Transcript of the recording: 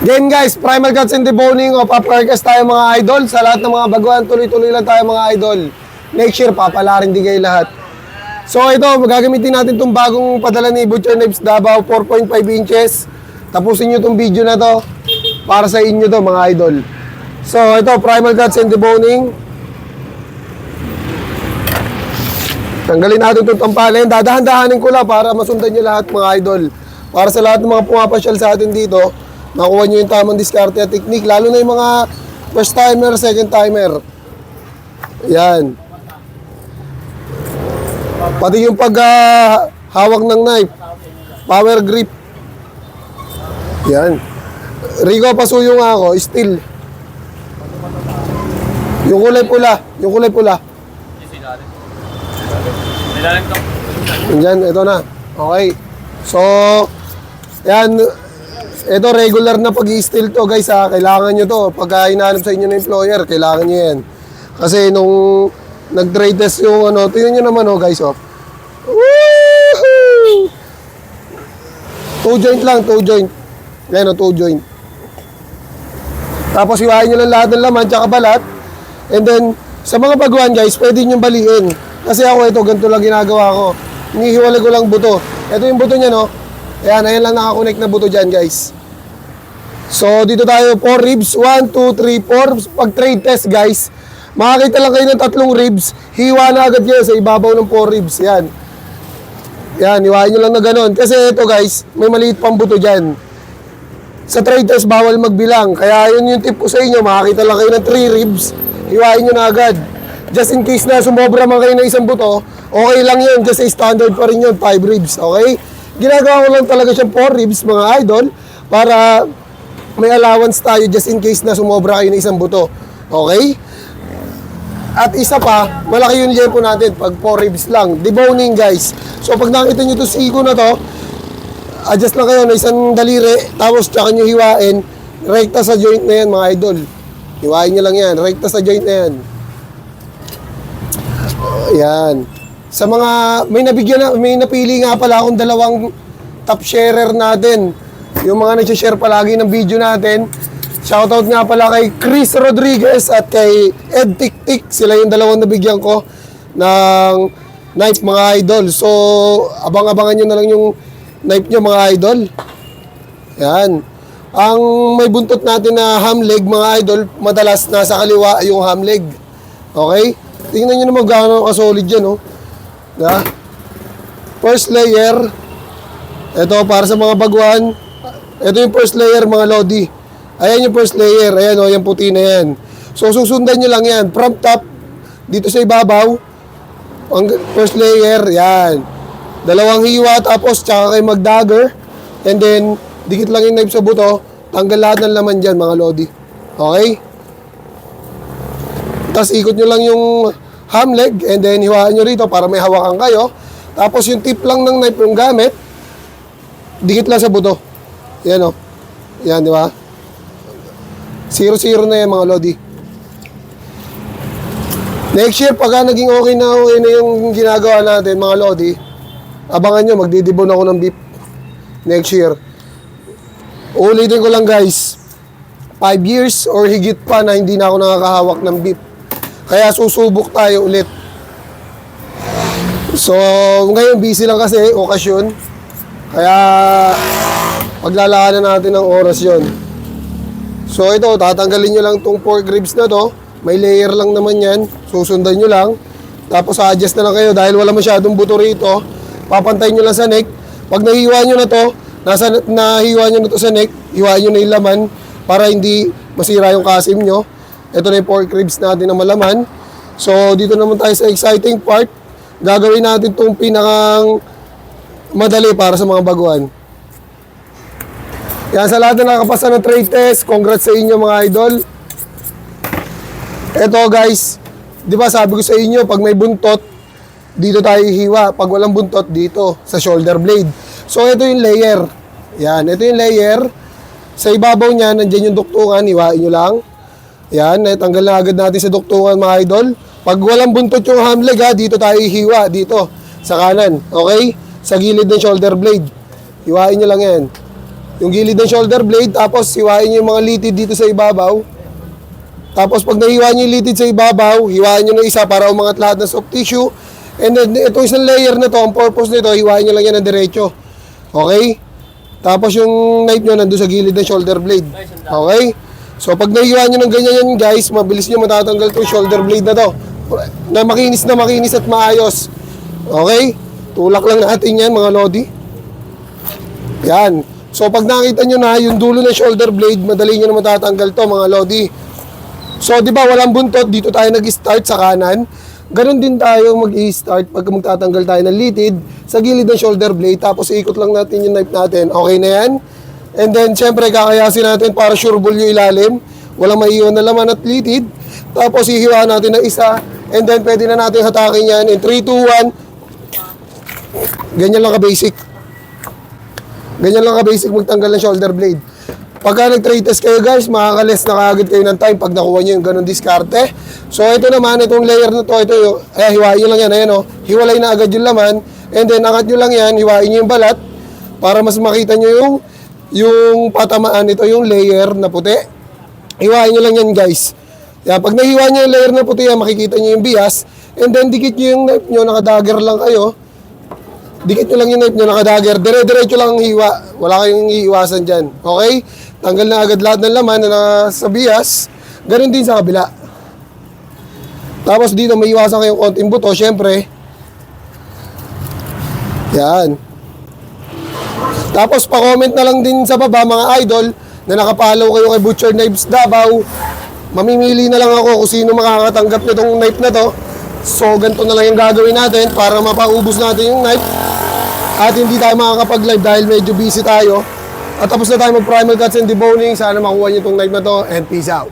Game guys, primal cuts and deboning o paparkas tayo mga idol. Sa lahat ng mga baguhan, tuloy-tuloy lang tayo mga idol. Next year, papalarin din kayo lahat. So ito, gagamitin natin itong bagong padala ni Butcher Knives Davao, 4.5 inches. Tapusin nyo itong video na to para sa inyo to mga idol. So ito, primal cuts and deboning. Tanggalin natin itong tampalin. Dadahan-dahanin ko lang para masundan nyo lahat mga idol. Para sa lahat ng mga pumapasyal sa atin dito, makuha nyo yung tamang diskarte at technique. Lalo na yung mga first timer, second timer. Yan. Pati yung paghawak ng knife. Power grip. Yan. Rico, pasuyo nga ako. Steel. Yung kulay pula. Yung kulay pula. Yan, ito na. Okay. So, yan. Ito, regular na pag-i-steal to guys ha. Kailangan nyo to. Pagka hinahanap sa inyo ng employer, kailangan nyo yan. Kasi nung nag-trade test yung ano, tingnan nyo naman guys Woohoo! 2 joint lang, 2 joint. Yan 2 joint. Tapos hiwain nyo lang lahat ng laman, tsaka balat. And then, sa mga baguhan guys, pwede nyo baliin. Kasi ako ito, ganito lang ginagawa ko. Hinihiwalay ko lang buto. Ito yung buto niya Ayan, ayan lang nakakonect na buto dyan guys. So dito tayo 4 ribs, 1, 2, 3, 4. Pag trade test guys, makakita lang kayo ng 3 ribs. Hiwa na agad kayo sa ibabaw ng 4 ribs. Yan. Yan, hiwain nyo lang na ganun. Kasi ito guys, may maliit pang buto dyan. Sa trade test bawal magbilang. Kaya yun yung tip ko sa inyo, makakita lang kayo ng 3 ribs. Hiwain nyo na agad. Just in case na sumobra man kayo ng isang buto, okay lang yun kasi standard pa rin yun, 5 ribs, okay? Ginagawa ko lang talaga siyang 4 ribs mga idol para may allowance tayo just in case na sumobra kayo ng isang buto, okay? At isa pa, malaki yung liempo natin pag 4 ribs lang, deboning guys. So pag nakita nyo to siko na to, adjust lang kayo ng isang daliri, tapos tsaka nyo hiwain, rekta sa joint na yan mga idol. Hiwain nyo lang yan, rekta sa joint na yan. Yan. Sa mga may napili nga pala akong 2 top sharer natin. Yung mga nag-share palagi ng video natin. Shoutout nga pala kay Chris Rodriguez at kay Ed Tiktik. Sila yung 2 nabigyan ko ng knife mga idol. So, abang-abangan nyo na lang yung knife nyo mga idol. Yan. Ang may buntot natin na ham leg mga idol, madalas nasa kaliwa yung ham leg. Okay? Tingnan nyo naman gano'n ka-solid yan, Diba? First layer. Ito para sa mga baguhan. Ito yung first layer mga lodi. Ayan yung first layer. Ayan yung puti na yan. So susundan nyo lang yan. From top, dito sa ibabaw, ang first layer, yan. 2 hiwa, tapos tsaka kayo mag-dagger. And then, dikit lang yung knife sa buto. Tanggal lahat ng laman dyan mga lodi. Okay? Tapos ikot nyo lang yung ham leg and then hiwaan nyo rito para may hawakan kayo. Tapos yung tip lang ng knife yung gamit, dikit lang sa buto. Yan Yan, di ba? 0-0 na yan mga lodi. Next year, pagka naging okay na yung ginagawa natin mga lodi, abangan nyo, magdidibon ako ng beef next year. Ulitin ko lang guys, 5 years or higit pa na hindi na ako nakakahawak ng beef. Kaya susubok tayo ulit. So, ngayon busy lang kasi, okasyon. Kaya, paglalaanan natin ng oras yon. So, ito, tatanggalin nyo lang itong 4 ribs na to. May layer lang naman yan. Susundan nyo lang. Tapos, adjust na lang kayo dahil wala masyadong buto rito. Papantayin nyo lang sa neck. Pag nahiwa nyo na to, nahiwa nyo na to sa neck, hiwain nyo na yung laman para hindi masira yung kasim nyo. Ito na yung pork ribs natin na malaman. So, dito naman tayo sa exciting part. Gagawin natin itong pinakang madali para sa mga baguhan. Yan, sa lahat na nakapasa ng trade test, congrats sa inyo mga idol. Ito guys, di ba sabi ko sa inyo, pag may buntot, dito tayo hiwa. Pag walang buntot, dito, sa shoulder blade. So, ito yung layer. Yan, ito yung layer. Sa ibabaw niya, nandiyan yung duktungan, hiwain nyo lang. Yan, tanggal na agad natin sa duktungan mga idol. Pag walang buntot yung ham leg dito tayo hiwa, dito, sa kanan. Okay? Sa gilid ng shoulder blade. Hiwain nyo lang yan. yung gilid ng shoulder blade, tapos hiwain nyo yung mga litid dito sa ibabaw. Tapos pag nahiwa nyo yung litid sa ibabaw, hiwain nyo na isa para umangat lahat ng soft tissue. And then itong isang layer na to, ang purpose nito, hiwain nyo lang yan ng diretso. Okay? Tapos yung knife nyo nandun sa gilid ng shoulder blade. Okay? So pag nahiwa nyo ng ganyan yan guys, mabilis nyo matatanggal itong shoulder blade na to. Na makinis at maayos. Okay? Tulak lang natin yan mga lodi. Yan. So pag nakita nyo na yung dulo ng shoulder blade, madali nyo na matatanggal to mga lodi. So di ba walang buntot, dito tayo nag-start sa kanan. Ganon din tayo mag-i-start pag magtatanggal tayo ng litid sa gilid ng shoulder blade. Tapos ikot lang natin yung knife natin. Okay na yan. And then syempre kakayasin natin para sureball yung ilalim. Walang maiiwan na laman at litid. Tapos ihiwa natin ng isa. And then pwede na natin hatakin yan in 3, 2, 1. Ganyan lang ka-basic. Ganyan lang ka-basic magtanggal ng shoulder blade. Pagka nag-trade test kayo guys, makaka-less na kaagad kayo ng time pag nakuha nyo yung ganun diskarte. So ito naman, itong layer na to, ito yung, hiwain nyo lang yan, ayan o. Hiwalay na agad yung laman. And then angat nyo lang yan, hiwain nyo yung balat. Para mas makita nyo yung patamaan, ito yung layer na puti. Hiwain nyo lang yan guys. Yan, pag nahiwa nyo yung layer na puti yan, makikita nyo yung bias. And then dikit nyo yung knife nyo, nakadagger lang kayo. Dikit nyo lang yung knife nyo, nakadagger. Dire-diretso lang ang hiwa. Wala kayong iiwasan dyan. Okay? Tanggal na agad lahat ng laman na nasa bias. Ganun din sa kabila. Tapos dito may iwasan kayong konting buto, syempre. Yan. Tapos pa-comment na lang din sa baba mga idol na nakapollow kayo kay Butcher Knives Davao. Mamimili na lang ako kung sino makakatanggap nitong knife na to. So ganito na lang yung gagawin natin para mapaubos natin yung knife. At hindi tayo makakapag-live dahil medyo busy tayo. At tapos na tayo mag-primal cuts and deboning. Sana makuha nyo itong knife na to. And peace out.